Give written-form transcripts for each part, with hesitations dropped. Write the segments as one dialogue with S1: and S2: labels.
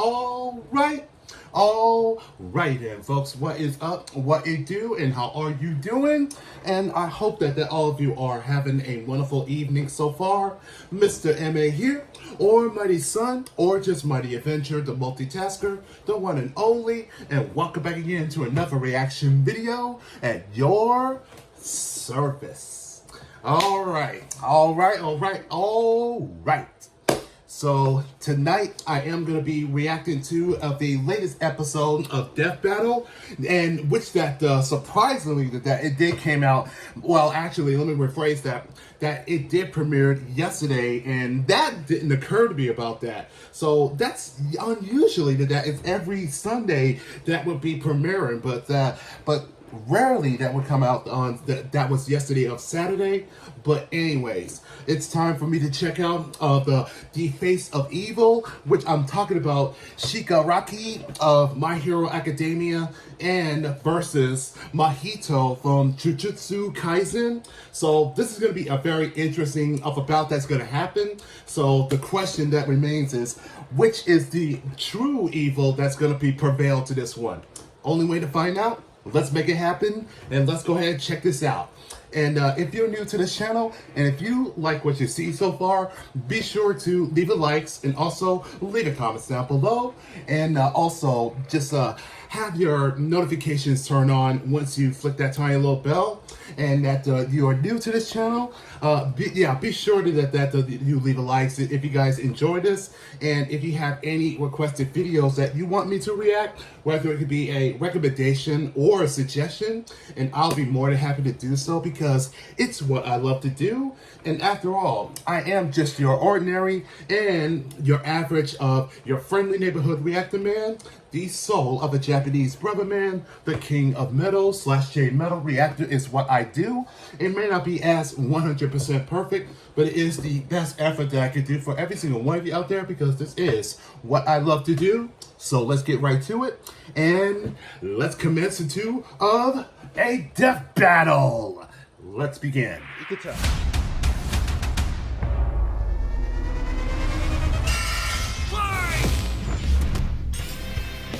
S1: All right then, folks, what is up, what it do, and how are you doing? And I hope that all of you are having a wonderful evening so far. Mr. M.A. here, or Mighty Son, or just Mighty Adventure, the multitasker, the one and only, and welcome back again to another reaction video at your service. All right. So tonight I am going to be reacting to the latest episode of Death Battle, and which surprisingly that it did came out. Well, actually, let me rephrase that it did premiere yesterday, and that didn't occur to me about that. So that's unusually that it's every Sunday that would be premiering, but rarely that would come out on that was yesterday of Saturday. But anyways, it's time for me to check out the Face of Evil, which I'm talking about Shigaraki of My Hero Academia and versus Mahito from Jujutsu Kaisen. So this is going to be a very interesting of a bout that's going to happen. So the question that remains is, which is the true evil that's going to be prevail to this one? Only way to find out? Let's make it happen, and let's go ahead and check this out. And if you're new to this channel, and if you like what you see so far, be sure to leave a likes and also leave a comments down below. And also just have your notifications turned on once you flick that tiny little bell. And that you are new to this channel, be sure that you leave a like if you guys enjoy this. And if you have any requested videos that you want me to react, whether it could be a recommendation or a suggestion, and I'll be more than happy to do so, because it's what I love to do. And after all, I am just your ordinary and your average of your friendly neighborhood reactor man, the soul of a Japanese brother man, the king of metal / J metal reactor is what I do. It may not be as 100% perfect, but it is the best effort that I can do for every single one of you out there, because this is what I love to do. So let's get right to it, and let's commence into of a death battle. Let's begin. You can tell.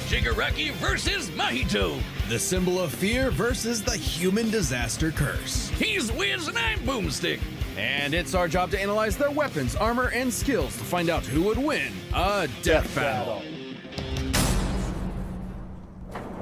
S2: Shigaraki versus Mahito.
S3: The symbol of fear versus the human disaster curse.
S2: He's Wiz and I'm Boomstick.
S3: And it's our job to analyze their weapons, armor, and skills to find out who would win a death battle.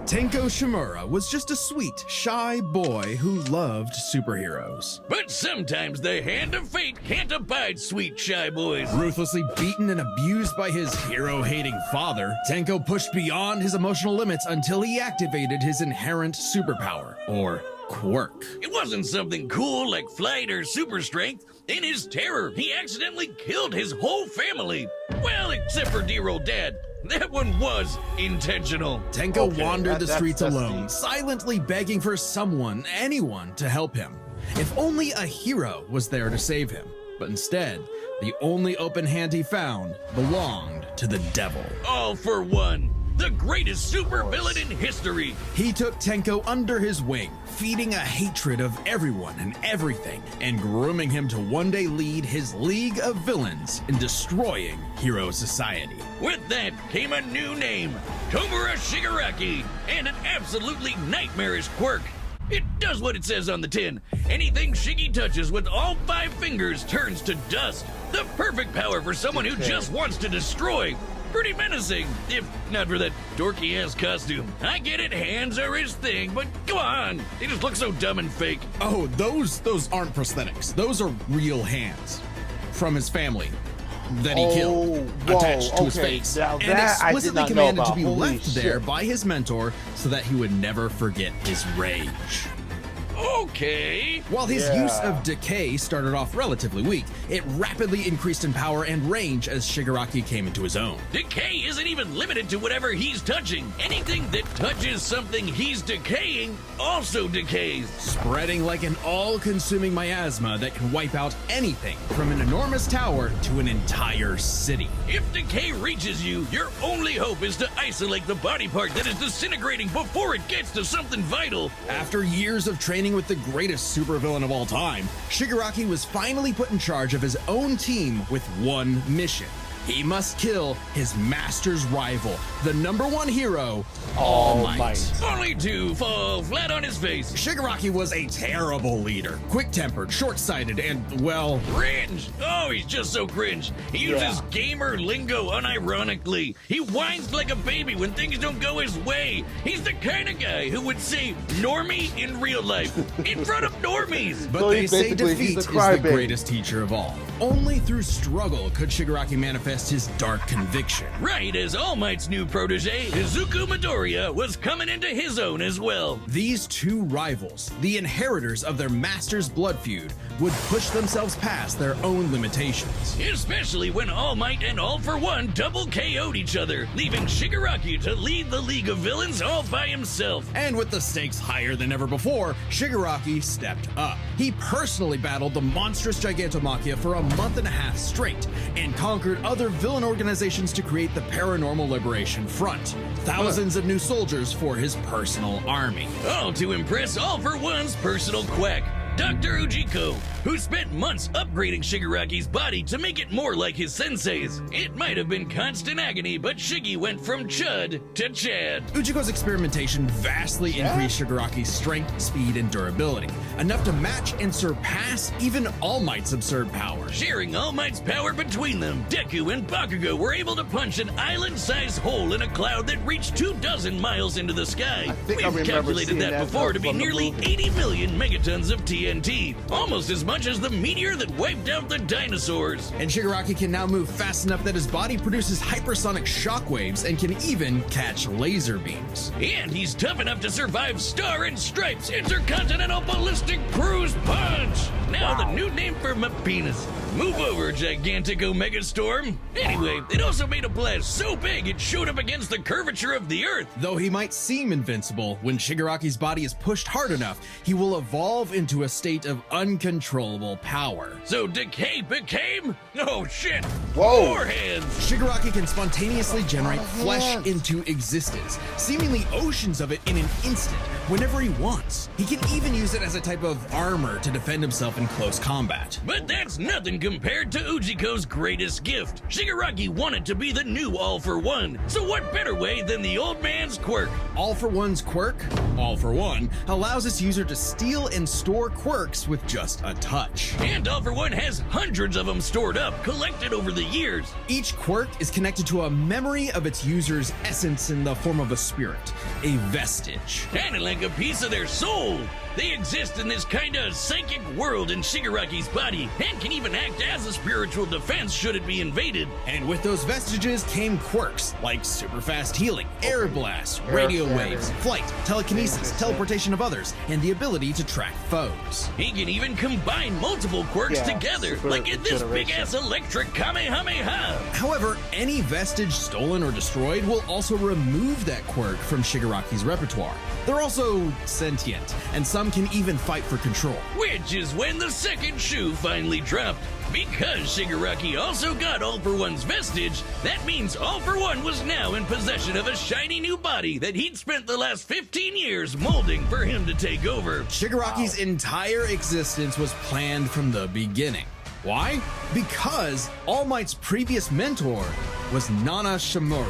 S3: Tenko Shimura was just a sweet, shy boy who loved superheroes.
S2: But sometimes the hand of fate can't abide sweet, shy boys.
S3: Ruthlessly beaten and abused by his hero-hating father, Tenko pushed beyond his emotional limits until he activated his inherent superpower, or quirk.
S2: It wasn't something cool like flight or super strength. In his terror, he accidentally killed his whole family. Well, except for dear old dad. That one was intentional.
S3: Tenko wandered the streets alone, silently begging for someone, anyone, to help him. If only a hero was there to save him. But instead, the only open hand he found belonged to the devil.
S2: All for one. The greatest supervillain in history.
S3: He took Tenko under his wing, feeding a hatred of everyone and everything, and grooming him to one day lead his league of villains in destroying hero society.
S2: With that came a new name, Tomura Shigaraki, and an absolutely nightmarish quirk. It does what it says on the tin. Anything Shiggy touches with all 5 fingers turns to dust. The perfect power for someone who just wants to destroy. Pretty menacing, if not for that dorky-ass costume. I get it, hands are his thing, but come on, they just look so dumb and fake.
S3: Oh, those aren't prosthetics. Those are real hands from his family that he killed, attached to his face,
S4: now
S3: and explicitly commanded to be left there by his mentor so that he would never forget his rage.
S2: Okay.
S3: While his use of decay started off relatively weak, it rapidly increased in power and range as Shigaraki came into his own.
S2: Decay isn't even limited to whatever he's touching. Anything that touches something he's decaying also decays.
S3: Spreading like an all-consuming miasma that can wipe out anything from an enormous tower to an entire city.
S2: If decay reaches you, your only hope is to isolate the body part that is disintegrating before it gets to something vital.
S3: After years of training with the greatest supervillain of all time, Shigaraki was finally put in charge of his own team with one mission: He must kill his master's rival, the #1 hero, All Might.
S2: Only to fall flat on his face.
S3: Shigaraki was a terrible leader, quick-tempered, short-sighted, and, well...
S2: Cringe! Oh, he's just so cringe. He uses gamer lingo unironically. He whines like a baby when things don't go his way. He's the kind of guy who would say normie in real life, in front of normies.
S3: But
S4: So
S3: they
S4: he's
S3: say
S4: basically-
S3: defeat
S4: he's
S3: is
S4: the
S3: the
S4: crybaby.
S3: greatest teacher of all. Only through struggle could Shigaraki manifest his dark conviction.
S2: Right as All Might's new protege, Izuku Midoriya, was coming into his own as well.
S3: These two rivals, the inheritors of their master's blood feud, would push themselves past their own limitations.
S2: Especially when All Might and All For One double KO'd each other, leaving Shigaraki to lead the League of Villains all by himself.
S3: And with the stakes higher than ever before, Shigaraki stepped up. He personally battled the monstrous Gigantomachia for a month and a half straight, and conquered other villain organizations to create the Paranormal Liberation Front. Thousands of new soldiers for his personal army.
S2: All to impress All For One's personal quack, Dr. Ujiko, who spent months upgrading Shigaraki's body to make it more like his sensei's. It might have been constant agony, but Shiggy went from Chud to Chad.
S3: Ujiko's experimentation vastly increased Shigaraki's strength, speed, and durability, enough to match and surpass even All Might's absurd power.
S2: Sharing All Might's power between them, Deku and Bakugo were able to punch an island-sized hole in a cloud that reached 24 miles into the sky.
S4: think I
S2: We've
S4: remember
S2: calculated
S4: seeing
S2: that
S4: that
S2: before to be
S4: from the
S2: nearly
S4: movie.
S2: 80 million megatons of TNT, almost as much as the meteor that wiped out the dinosaurs.
S3: And Shigaraki can now move fast enough that his body produces hypersonic shockwaves and can even catch laser beams.
S2: And he's tough enough to survive Star and Stripes' Intercontinental Ballistic Cruise Punch. Now the new name for my penis. Move over, gigantic Omega Storm. Anyway, it also made a blast so big it showed up against the curvature of the Earth.
S3: Though he might seem invincible, when Shigaraki's body is pushed hard enough, he will evolve into a state of uncontrollable power.
S2: So Decay became... Oh shit!
S4: Whoa.
S2: 4 hands!
S3: Shigaraki can spontaneously generate flesh
S4: hands.
S3: into existence, seemingly oceans of it in an instant, whenever he wants. He can even use it as a type of armor to defend himself in close combat.
S2: But that's nothing compared to Ujiko's greatest gift. Shigaraki wanted to be the new All For One, so what better way than the old man's quirk?
S3: All For One's quirk, All For One, allows its user to steal and store quirks with just a touch.
S2: And All For One has hundreds of them stored up, collected over the years.
S3: Each quirk is connected to a memory of its user's essence in the form of a spirit, a vestige.
S2: Kinda like a piece of their soul. They exist in this kinda psychic world in Shigaraki's body, and can even act as a spiritual defense should it be invaded.
S3: And with those vestiges came quirks like super fast healing, air blast, radio waves, flight, telekinesis, teleportation of others, and the ability to track foes.
S2: He can even combine multiple quirks
S4: Yeah,
S2: together,
S4: super
S2: like in this
S4: generation.
S2: big-ass electric Kamehameha.
S3: However, any vestige stolen or destroyed will also remove that quirk from Shigaraki's repertoire. They're also sentient, and some can even fight for control.
S2: Which is when the second shoe finally dropped. Because Shigaraki also got All For One's vestige, that means All For One was now in possession of a shiny new body that he'd spent the last 15 years molding for him to take over.
S3: Shigaraki's entire existence was planned from the beginning. Why? Because All Might's previous mentor was Nana Shimura,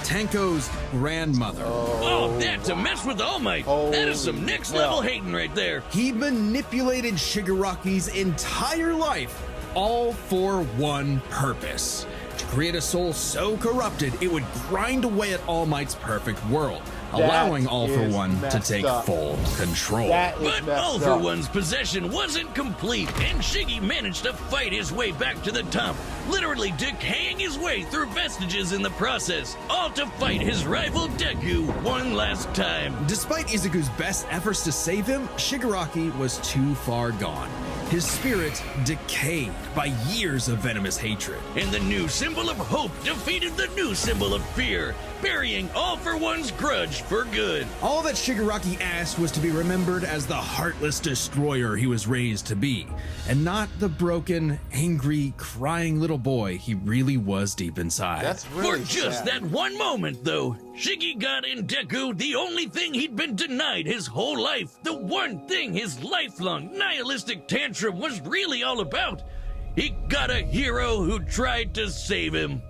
S3: Tenko's grandmother.
S2: Oh, that to mess with All Might. That is some next level hating right there.
S3: He manipulated Shigaraki's entire life, all for one purpose: to create a soul so corrupted it would grind away at All Might's perfect world, allowing All For
S4: is
S3: One to
S4: messed
S3: take
S4: up.
S3: full control.
S4: That is
S2: But
S4: messed
S2: All For
S4: up.
S2: One's possession wasn't complete, and Shiggy managed to fight his way back to the top, literally decaying his way through vestiges in the process, all to fight his rival Deku one last time.
S3: Despite Izuku's best efforts to save him, Shigaraki was too far gone. His spirit decayed by years of venomous hatred.
S2: And the new symbol of hope defeated the new symbol of fear, burying All For One's grudge for good.
S3: All that Shigaraki asked was to be remembered as the heartless destroyer he was raised to be, and not the broken, angry, crying little boy he really was deep inside.
S4: That's really
S2: For just
S4: sad.
S2: that one moment, though, Shiggy got in Deku the only thing he'd been denied his whole life, the one thing his lifelong nihilistic tantrum was really all about. He got a hero who tried to save him.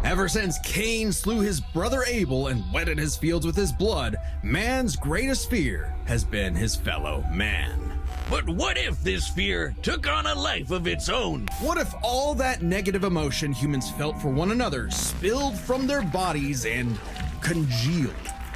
S3: Ever since Cain slew his brother Abel and wetted his fields with his blood, man's greatest fear has been his fellow man.
S2: But what if this fear took on a life of its own?
S3: What if all that negative emotion humans felt for one another spilled from their bodies and congealed,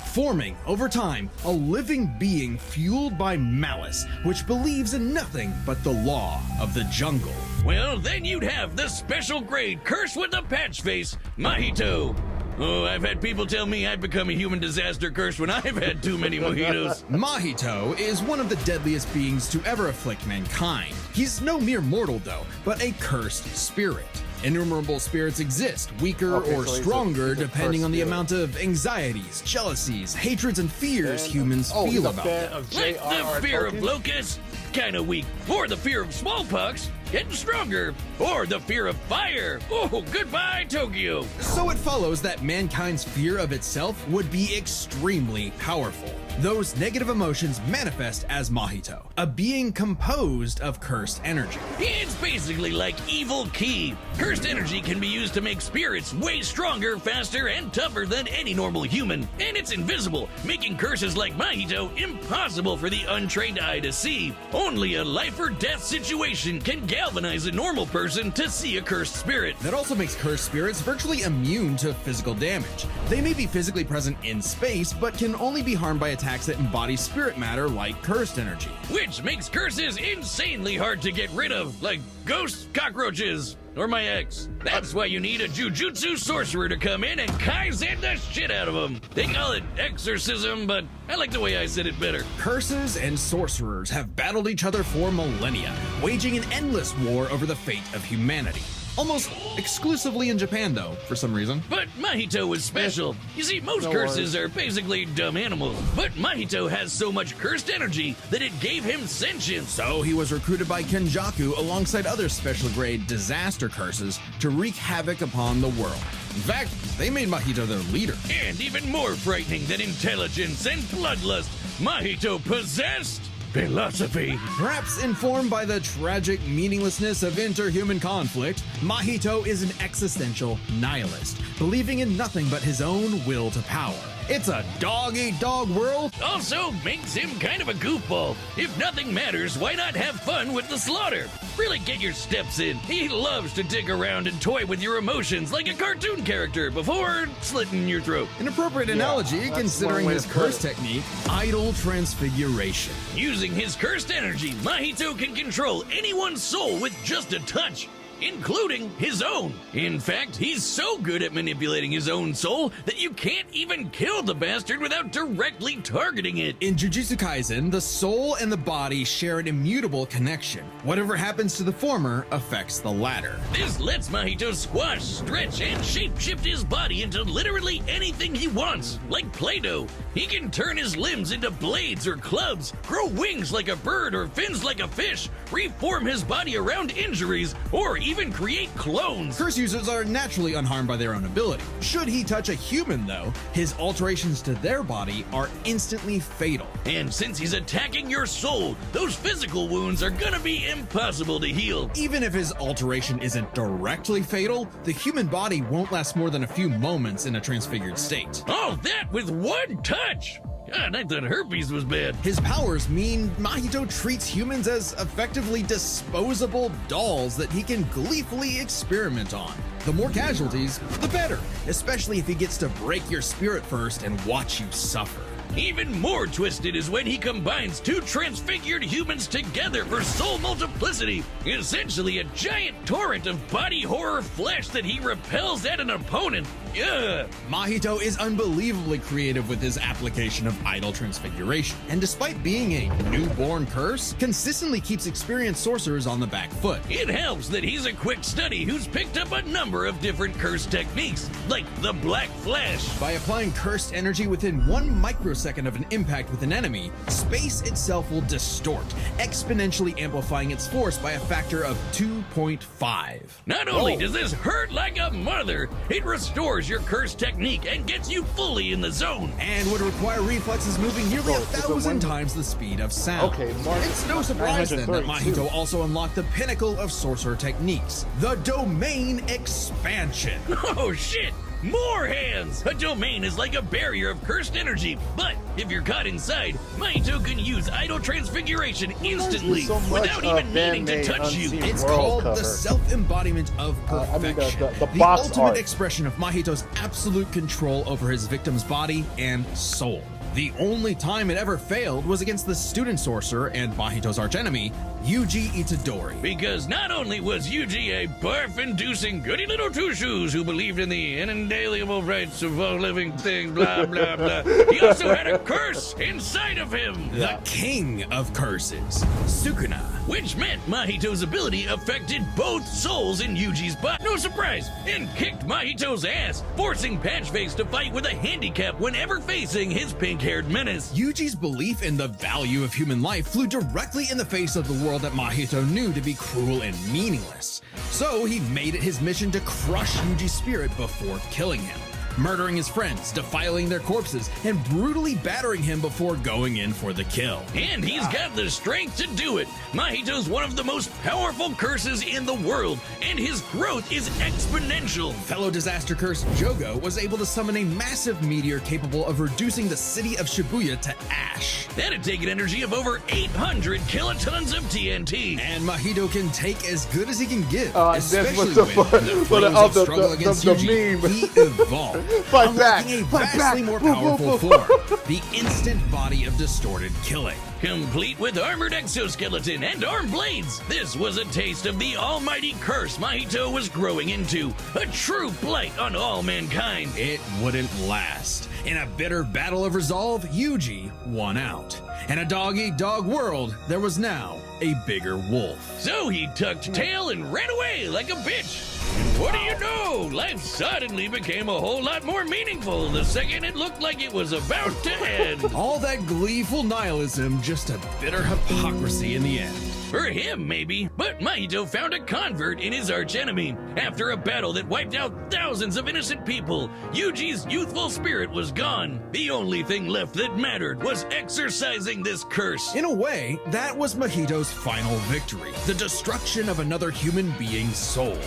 S3: forming, over time, a living being fueled by malice, which believes in nothing but the law of the jungle?
S2: Well, then you'd have the special grade curse with the patch face, Mahito. Oh, I've had people tell me I've become a human disaster curse when I've had too many mojitos.
S3: Mahito is one of the deadliest beings to ever afflict mankind. He's no mere mortal, though, but a cursed spirit. Innumerable spirits exist, weaker or stronger, depending on the amount of anxieties, jealousies, hatreds, and fears humans feel about them.
S2: Like the fear of locusts, kinda weak. Or the fear of smallpox, getting stronger. Or the fear of fire. Oh, goodbye, Tokyo.
S3: So it follows that mankind's fear of itself would be extremely powerful. Those negative emotions manifest as Mahito, a being composed of cursed energy.
S2: It's basically like evil ki. Cursed energy can be used to make spirits way stronger, faster, and tougher than any normal human. And it's invisible, making curses like Mahito impossible for the untrained eye to see. Only a life or death situation can galvanize a normal person to see a cursed spirit.
S3: That also makes cursed spirits virtually immune to physical damage. They may be physically present in space, but can only be harmed by attacks that embody spirit matter like cursed energy.
S2: Which makes curses insanely hard to get rid of, like ghosts, cockroaches, or my ex. That's why you need a Jujutsu sorcerer to come in and Kaizen the shit out of them. They call it exorcism, but I like the way I said it better.
S3: Curses and sorcerers have battled each other for millennia, waging an endless war over the fate of humanity. Almost exclusively in Japan, though, for some reason.
S2: But Mahito was special. You see, most curses are basically dumb animals. But Mahito has so much cursed energy that it gave him sentience.
S3: So he was recruited by Kenjaku alongside other special grade disaster curses to wreak havoc upon the world. In fact, they made Mahito their leader.
S2: And even more frightening than intelligence and bloodlust, Mahito possessed philosophy.
S3: Perhaps informed by the tragic meaninglessness of interhuman conflict, Mahito is an existential nihilist, believing in nothing but his own will to power. It's a dog-eat-dog world.
S2: Also makes him kind of a goofball. If nothing matters, why not have fun with the slaughter? Really get your steps in. He loves to dig around and toy with your emotions like a cartoon character before slitting your throat.
S3: An appropriate analogy, considering his curse technique, idol transfiguration.
S2: Using his cursed energy, Mahito can control anyone's soul with just a touch, including his own. In fact, he's so good at manipulating his own soul that you can't even kill the bastard without directly targeting it.
S3: In Jujutsu Kaisen, the soul and the body share an immutable connection. Whatever happens to the former affects the latter.
S2: This lets Mahito squash, stretch, and shape-shift his body into literally anything he wants, like Play-Doh. He can turn his limbs into blades or clubs, grow wings like a bird or fins like a fish, reform his body around injuries, or even create clones.
S3: Curse users are naturally unharmed by their own ability. Should he touch a human, though, his alterations to their body are instantly fatal.
S2: And since he's attacking your soul, those physical wounds are gonna be impossible to heal.
S3: Even if his alteration isn't directly fatal, the human body won't last more than a few moments in a transfigured state.
S2: All that with one touch! God, I thought herpes was bad.
S3: His powers mean Mahito treats humans as effectively disposable dolls that he can gleefully experiment on. The more casualties, the better, especially if he gets to break your spirit first and watch you suffer.
S2: Even more twisted is when he combines two transfigured humans together for soul multiplicity, essentially a giant torrent of body horror flesh that he repels at an opponent. Ugh.
S3: Mahito is unbelievably creative with his application of idol transfiguration, and despite being a newborn curse, consistently keeps experienced sorcerers on the back foot.
S2: It helps that he's a quick study who's picked up a number of different curse techniques, like the Black Flash.
S3: By applying cursed energy within 1 microsecond of an impact with an enemy, space itself will distort, exponentially amplifying its force by a factor of 2.5.
S2: Not only does this hurt like a mother, it restores overpowers your curse technique and gets you fully in the zone.
S3: And would require reflexes moving nearly
S4: Oh, it's a
S3: 1,000
S4: win-
S3: times the speed of sound.
S4: Okay, Mark,
S3: It's no surprise then that
S4: 932.
S3: Mahito also unlocked the pinnacle of sorcerer techniques, the domain expansion.
S2: Oh shit! More hands! A domain is like a barrier of cursed energy, but if you're caught inside, Mahito can use idle transfiguration instantly
S4: so much
S2: without even needing to
S4: fan-made
S2: touch you.
S4: unseen
S3: It's
S4: world
S3: called
S4: cover.
S3: the self-embodiment of
S4: I mean,
S3: perfection.
S4: the box
S3: ultimate
S4: art.
S3: expression of Mahito's absolute control over his victim's body and soul. The only time it ever failed was against the student sorcerer and Mahito's archenemy, Yuji Itadori.
S2: Because not only was Yuji a barf-inducing goody little two-shoes who believed in the inalienable rights of all living things, blah, blah, blah, he also had a curse inside of him.
S3: The king of curses, Sukuna.
S2: Which meant Mahito's ability affected both souls in Yuji's body. No surprise, and kicked Mahito's ass, forcing Patchface to fight with a handicap whenever facing his pink-haired menace.
S3: Yuji's belief in the value of human life flew directly in the face of the world that Mahito knew to be cruel and meaningless. So he made it his mission to crush Yuji's spirit before killing him, murdering his friends, defiling their corpses, and brutally battering him before going in for the kill.
S2: And he's got the strength to do it. Mahito's one of the most powerful curses in the world, and his growth is exponential.
S3: Fellow disaster curse Jogo was able to summon a massive meteor capable of reducing the city of Shibuya to ash.
S2: That'd take an energy of over 800 kilotons of TNT.
S3: And Mahito can take as good as he can give,
S4: That's
S3: especially
S4: what the
S3: when
S4: fun-
S3: in the
S4: for the-
S3: throes
S4: of
S3: of
S4: the-
S3: struggle
S4: the-
S3: against
S4: the
S3: Yuji,
S4: meme.
S3: he evolved,
S4: Fight back,
S3: unlocking a
S4: fight
S3: vastly
S4: back.
S3: more
S4: Woo, woo,
S3: powerful
S4: woo.
S3: form, the instant body of distorted killing.
S2: Complete with armored exoskeleton and arm blades, this was a taste of the almighty curse Mahito was growing into. A true blight on all mankind.
S3: It wouldn't last. In a bitter battle of resolve, Yuji won out. In a dog-eat-dog world, there was now a bigger wolf.
S2: So he tucked tail and ran away like a bitch. And what do you know? Life suddenly became a whole lot more meaningful the second it looked like it was about to end.
S3: All that gleeful nihilism, just a bitter hypocrisy in the end.
S2: For him, maybe, but Mahito found a convert in his archenemy. After a battle that wiped out thousands of innocent people, Yuji's youthful spirit was gone. The only thing left that mattered was exorcising this curse.
S3: In a way, that was Mahito's final victory, the destruction of another human being's soul.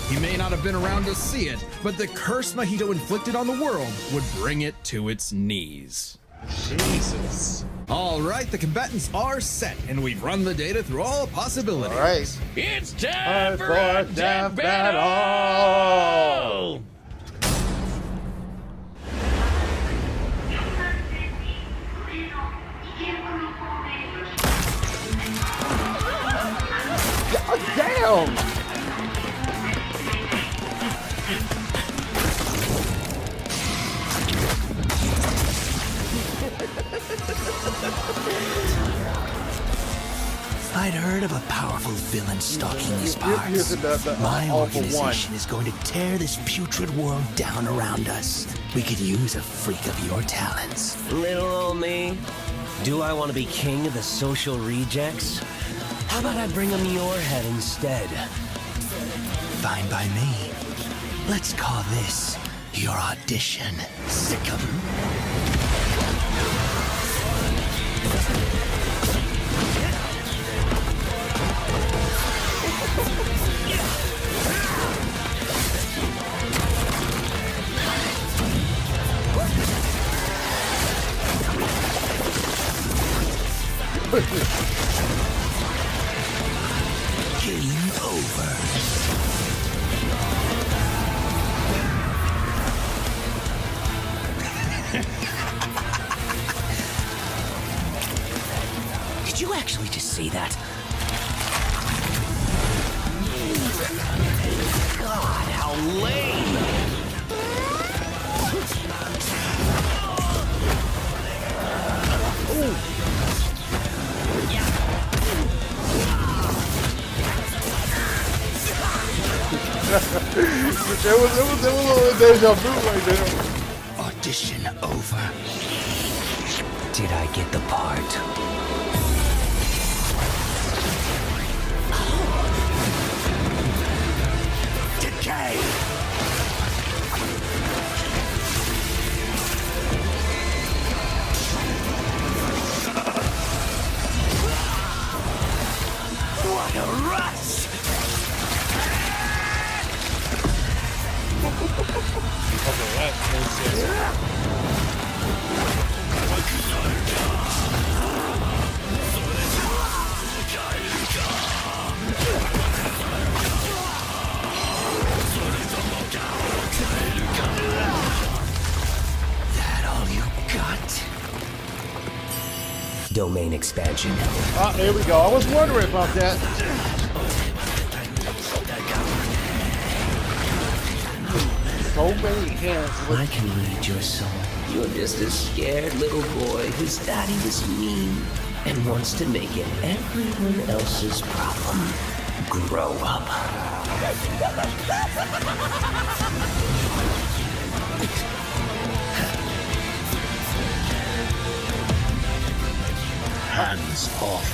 S3: He may not have been around to see it, but the curse Mahito inflicted on the world would bring it to its knees.
S4: Jesus.
S3: All right, the combatants are set, and we've run the data through all possibilities.
S4: All right.
S2: It's time
S4: Time
S2: for
S4: for
S2: a
S4: death
S2: death
S4: battle!
S2: battle!
S4: Damn!
S5: I'd heard of a powerful villain stalking these
S4: Here's
S5: parts.
S4: the
S5: My
S4: all for one.
S5: organization is going to tear this putrid world down around us. We could use a freak of your talents.
S6: Little old me. Do I want to be king of the social rejects? How about I bring him your head instead?
S5: Fine by me. Let's call this your audition, Sickum. Game over. Did you actually just say that? God, how lame!
S4: There was a little deja vu right there.
S5: Audition over. Did I get the part? Decay! to rust!
S4: Okay, that makes sense.
S5: That all you got? Domain expansion.
S4: Ah, there we go. I was wondering about that. So many hands.
S5: I can read your soul. You're just a scared little boy whose daddy was mean and wants to make it everyone else's problem. Grow up.
S7: Hands off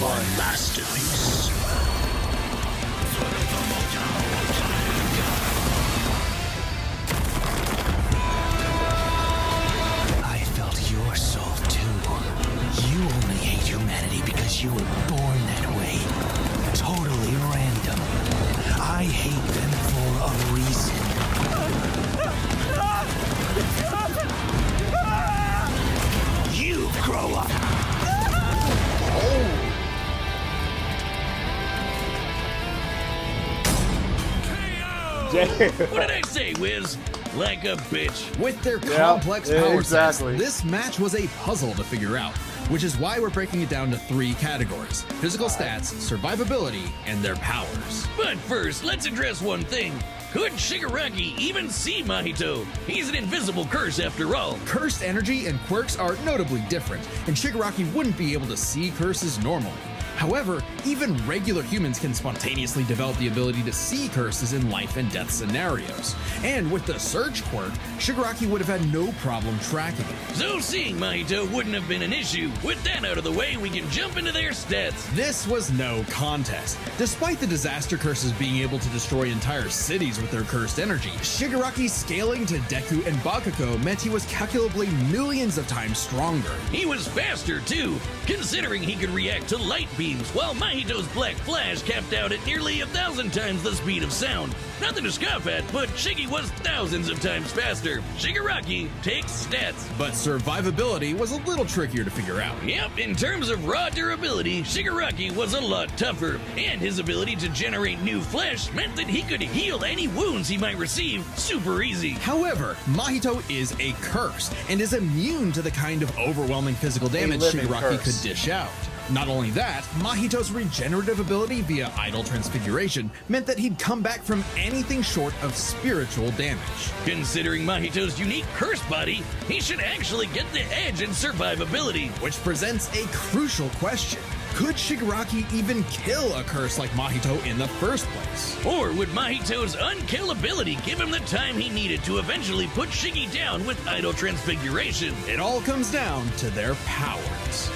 S7: my masterpiece.
S5: I felt your soul too. You only hate humanity because you were born that way. Totally random. I hate them for a reason. You grow up.
S4: Damn.
S2: What did I say, Wiz? Like a bitch.
S3: With their
S4: Yeah,
S3: complex power
S4: exactly.
S3: sets, this match was a puzzle to figure out, which is why we're breaking it down to 3 categories: physical stats, survivability, and their powers.
S2: But first, let's address one thing. Could Shigaraki even see Mahito? He's an invisible curse after all.
S3: Cursed energy and quirks are notably different, and Shigaraki wouldn't be able to see curses normally. However, even regular humans can spontaneously develop the ability to see curses in life and death scenarios. And with the Surge quirk, Shigaraki would have had no problem tracking it.
S2: So seeing Mahito wouldn't have been an issue. With that out of the way, we can jump into their stats.
S3: This was no contest. Despite the disaster curses being able to destroy entire cities with their cursed energy, Shigaraki's scaling to Deku and Bakugo meant he was calculably millions of times stronger.
S2: He was faster too, considering he could react to light beams, while Mahito's Black Flash capped out at nearly 1,000 times the speed of sound. Nothing to scoff at, but Shiggy was thousands of times faster. Shigaraki takes stats.
S3: But survivability was a little trickier to figure out.
S2: Yep, in terms of raw durability, Shigaraki was a lot tougher, and his ability to generate new flesh meant that he could heal any wounds he might receive super easy.
S3: However, Mahito is a curse and is immune to the kind of overwhelming physical damage
S4: living
S3: Shigaraki
S4: curse.
S3: could dish out. Not only that, Mahito's regenerative ability via idle transfiguration meant that he'd come back from anything short of spiritual damage.
S2: Considering Mahito's unique curse body, he should actually get the edge in survivability.
S3: Which presents a crucial question. Could Shigaraki even kill a curse like Mahito in the first place?
S2: Or would Mahito's unkillability give him the time he needed to eventually put Shiggy down with idle transfiguration?
S3: It all comes down to their powers.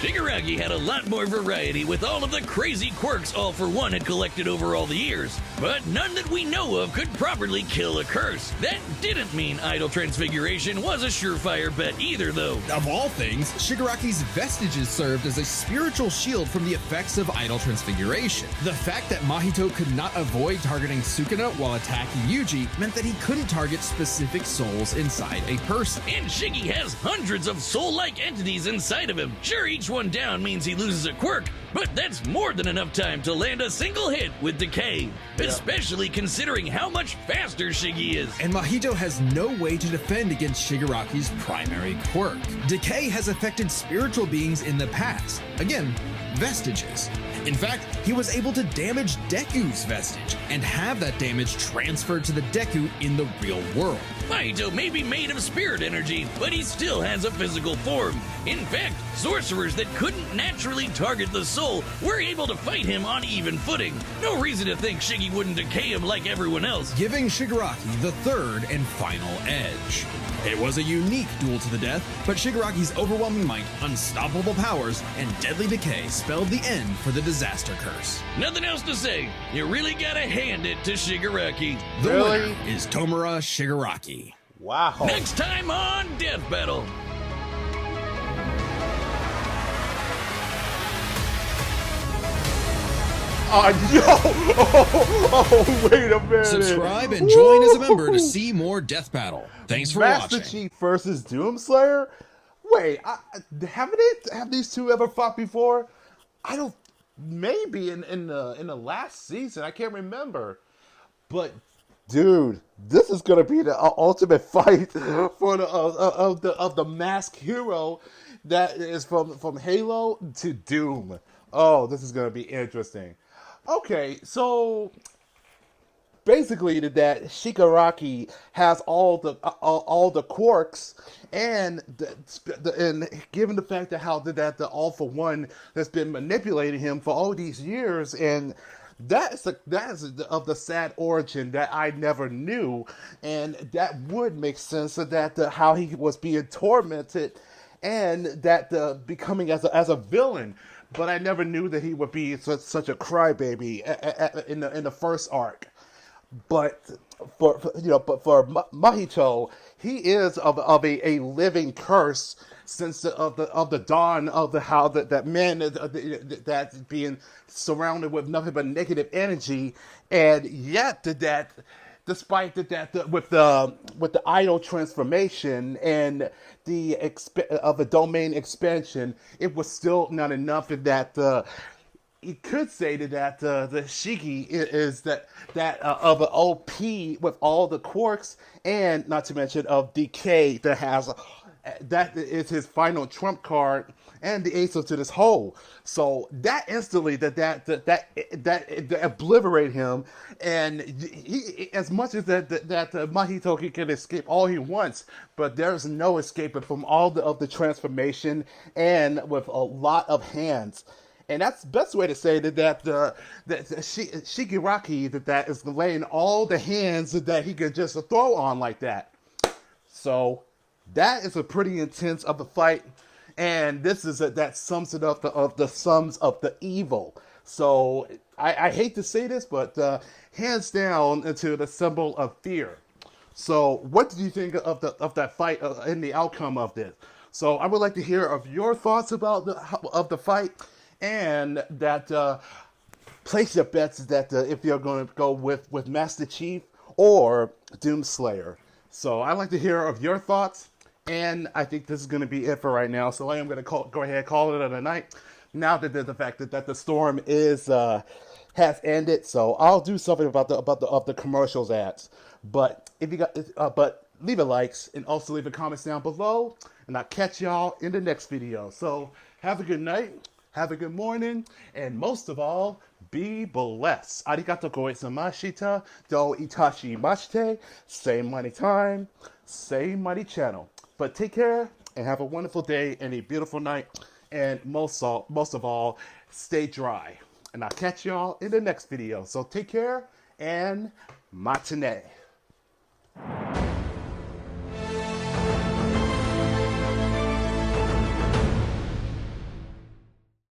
S2: Shigaraki had a lot more variety with all of the crazy quirks All For One had collected over all the years, but none that we know of could properly kill a curse. That didn't mean idle transfiguration was a surefire bet either, though.
S3: Of all things, Shigaraki's vestiges served as a spiritual shield from the effects of idle transfiguration. The fact that Mahito could not avoid targeting Sukuna while attacking Yuji meant that he couldn't target specific souls inside a person.
S2: And Shiggy has hundreds of soul-like entities inside of him. Sure, each one down means he loses a quirk, but that's more than enough time to land a single hit with Decay, especially considering how much faster Shiggy is.
S3: And Mahito has no way to defend against Shigaraki's primary quirk. Decay has affected spiritual beings in the past. Again, vestiges. In fact, he was able to damage Deku's vestige and have that damage transferred to the Deku in the real world.
S2: Mahito may be made of spirit energy, but he still has a physical form. In fact, sorcerers that couldn't naturally target the soul were able to fight him on even footing. No reason to think Shiggy wouldn't decay him like everyone else.
S3: Giving Shigaraki the third and final edge. It was a unique duel to the death, but Shigaraki's overwhelming might, unstoppable powers, and deadly decay spelled the end for the disaster curse.
S2: Nothing else to say. You really gotta hand it to Shigaraki.
S3: The
S4: Really?
S3: winner is Tomura Shigaraki.
S4: Wow.
S2: Next time on Death Battle.
S4: Yo! Oh, wait a minute.
S3: Subscribe and join as a member to see more Death Battle. Thanks for
S4: Master
S3: watching.
S4: Chief versus Doomslayer? Wait, have these two ever fought before? I don't. Maybe in the last season. I can't remember. But dude, this is gonna be the ultimate fight for the masked hero that is from Halo to Doom. Oh, this is gonna be interesting. Okay, so basically that Shigaraki has all the quirks, and and given the fact that how that the All for One has been manipulating him for all these years, and that is of the sad origin that I never knew, and that would make sense of that how he was being tormented, and that becoming as a villain. But I never knew that he would be such a crybaby in the first arc. But for Mahito, he is of a living curse since of the dawn of how that man that's being surrounded with nothing but negative energy, and yet that despite that with the idol transformation and the domain expansion, it was still not enough that. You could say that the Shigi is that of an OP with all the quirks, and not to mention of Decay that is his final trump card and the ace to this hole. So that instantly that obliterate him, and he, as much as that Mahito can escape all he wants, but there's no escaping from all of the transformation and with a lot of hands. And that's the best way to say that Shigaraki that is laying all the hands that he could just throw on like that. So that is a pretty intense of a fight, and this is that sums it up of the sums of the evil. So I hate to say this, but hands down into the symbol of fear. So what did you think of that fight and the outcome of this? So I would like to hear of your thoughts about the fight. And that place your bets that if you're going to go with Master Chief or Doomslayer. So I'd like to hear of your thoughts, and I think this is going to be it for right now. So I am going to go ahead and call it a night. Now that the fact that the storm has ended, so I'll do something about the commercials ads. But if you got leave a likes and also leave a comments down below, and I'll catch y'all in the next video. So have a good night. Have a good morning, and most of all, be blessed. Arigato gozaimashita, do itashi mashite. Same money time, same money channel. But take care, and have a wonderful day and a beautiful night. And most of all, stay dry. And I'll catch y'all in the next video. So take care, and matane.